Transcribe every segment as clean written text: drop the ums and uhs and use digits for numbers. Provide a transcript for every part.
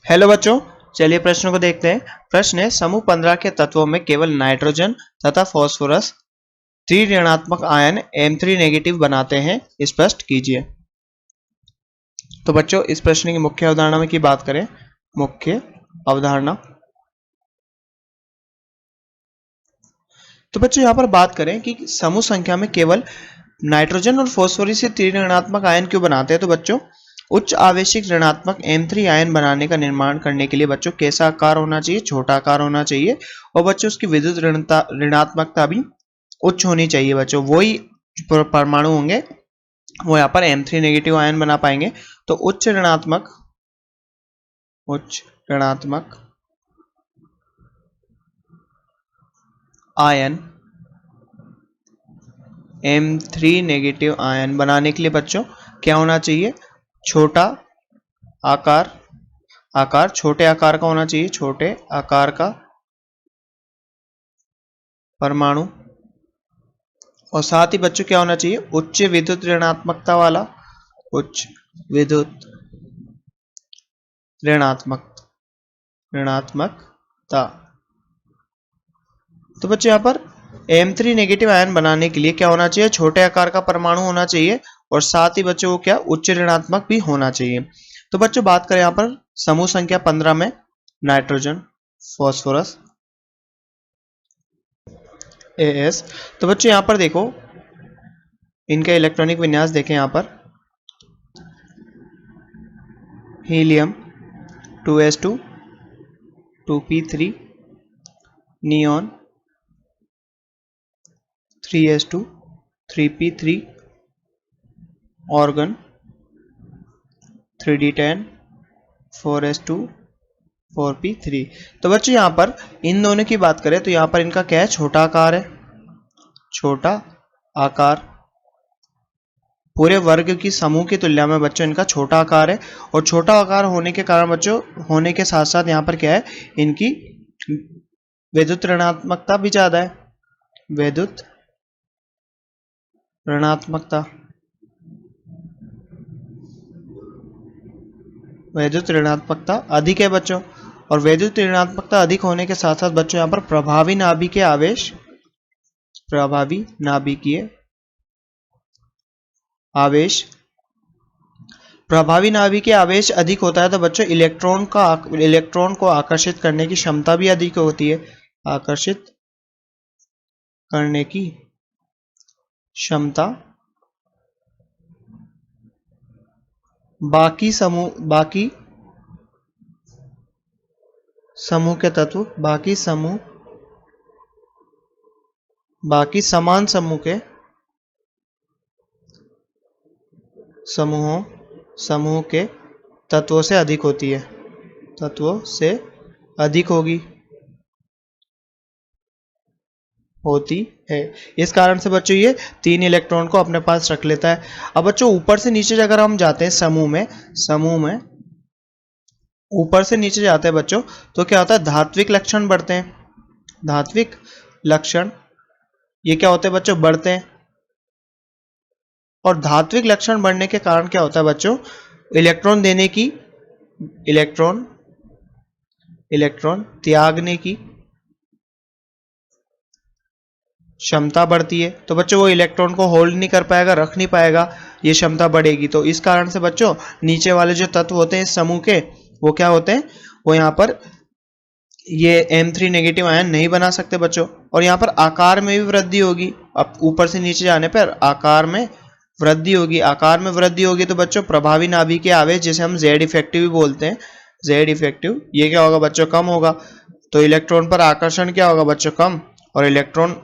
Hello बच्चों, चलिए प्रश्नों को देखते हैं। प्रश्न है, समूह 15 के तत्वों में केवल नाइट्रोजन तथा फास्फोरस 3 ऋणात्मक आयन M3 नेगेटिव बनाते हैं, स्पष्ट कीजिए। तो बच्चों, इस प्रश्न की मुख्य अवधारणा में की बात करें, मुख्य अवधारणा, तो बच्चों यहाँ पर बात करें कि समूह संख्या में केवल नाइट्रोजन और फास्फोरस से 3 ऋणात्मक आयन क्यों बनाते हैं। तो बच्चों, उच्च आवेशिक ऋणात्मक M3 आयन बनाने का निर्माण करने के लिए बच्चों कैसा आकार होना चाहिए, छोटा आकार होना चाहिए, और बच्चों उसकी विद्युत ऋणात्मकता भी उच्च होनी चाहिए। बच्चों वही परमाणु होंगे वो यहाँ पर M3 नेगेटिव आयन बना पाएंगे। तो उच्च ऋणात्मक आयन M3 नेगेटिव आयन बनाने के लिए बच्चों क्या होना चाहिए, छोटा आकार छोटे आकार का होना चाहिए, छोटे आकार का परमाणु, और साथ ही बच्चों क्या होना चाहिए, उच्च विद्युत ऋणात्मकता वाला, उच्च विद्युत ऋणात्मकता। तो बच्चों यहाँ पर M3 नेगेटिव आयन बनाने के लिए क्या होना चाहिए, छोटे आकार का परमाणु होना चाहिए, और साथ ही बच्चों को क्या, उच्च ऋणात्मक भी होना चाहिए। तो बच्चों बात करें यहाँ पर समूह संख्या 15 में नाइट्रोजन, फास्फोरस, AS। तो बच्चों यहाँ पर देखो, इनका इलेक्ट्रॉनिक विन्यास देखें। यहाँ पर helium 2s2 2p3, neon 3s2 3p3, organ 3d10 4s2 4p3। तो बच्चों यहाँ पर इन दोनों की बात करें तो यहाँ पर इनका क्या है, छोटा आकार है, छोटा आकार पूरे वर्ग की समूह की तुलना में बच्चों इनका छोटा आकार है, और छोटा आकार होने के कारण बच्चों होने के साथ साथ यहाँ पर क्या है, इनकी विद्युत ऋणात्मकता भी ज्यादा है, विद्युत ऋणात्मकता अधिक है बच्चों। और विद्युत ऋणात्मकता अधिक होने के साथ साथ बच्चों यहाँ पर प्रभावी नाभिकीय आवेश अधिक होता है। तो बच्चों इलेक्ट्रॉन को आकर्षित करने की क्षमता भी अधिक होती है, आकर्षित करने की क्षमता बाकी समूह के तत्व, बाकी समान समूह के तत्वों से अधिक होती है, तत्वों से अधिक होती है। इस कारण से बच्चों ये 3 इलेक्ट्रॉन को अपने पास रख लेता है। अब बच्चों ऊपर से नीचे अगर हम जाते हैं समूह में ऊपर से नीचे जाते हैं बच्चों, तो क्या होता है, धात्विक लक्षण बढ़ते हैं। धात्विक लक्षण ये क्या होते हैं बच्चों, बढ़ते हैं। और धात्विक लक्षण बढ़ने के कारण क्या होता है बच्चों, इलेक्ट्रॉन त्यागने की क्षमता बढ़ती है। तो बच्चों वो इलेक्ट्रॉन को होल्ड नहीं कर पाएगा, रख नहीं पाएगा, ये क्षमता बढ़ेगी। तो इस कारण से बच्चों नीचे वाले जो तत्व होते हैं इस समूह के, वो क्या होते हैं, वो यहाँ पर ये M3 नेगेटिव आयन नहीं बना सकते बच्चों। और यहाँ पर आकार में भी वृद्धि होगी, अब ऊपर से नीचे जाने पर आकार में वृद्धि होगी। तो बच्चों प्रभावी नाभिकीय आवेश, जिसे हम Z इफेक्टिव भी बोलते हैं, Z इफेक्टिव, ये क्या होगा बच्चों, कम होगा। तो इलेक्ट्रॉन पर आकर्षण क्या होगा बच्चों, कम, और इलेक्ट्रॉन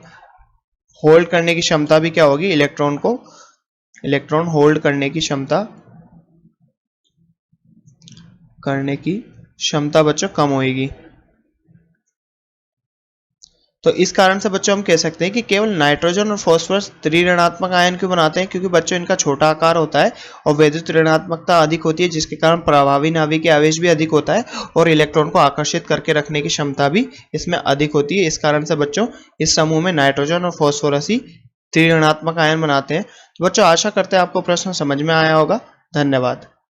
होल्ड करने की क्षमता भी क्या होगी, इलेक्ट्रॉन होल्ड करने की क्षमता बच्चों कम होगी। तो इस कारण से बच्चों हम कह सकते हैं कि केवल नाइट्रोजन और फास्फोरस 3 ऋणात्मक आयन क्यों बनाते हैं, क्योंकि बच्चों इनका छोटा आकार होता है और विद्युत ऋणात्मकता अधिक होती है, जिसके कारण प्रभावी नाभिकीय आवेश भी अधिक होता है और इलेक्ट्रॉन को आकर्षित करके रखने की क्षमता भी इसमें अधिक होती है। इस कारण से बच्चों इस समूह में नाइट्रोजन और फास्फोरस ही 3 ऋणात्मक आयन बनाते हैं। तो बच्चों आशा करते हैं आपको प्रश्न समझ में आया होगा। धन्यवाद।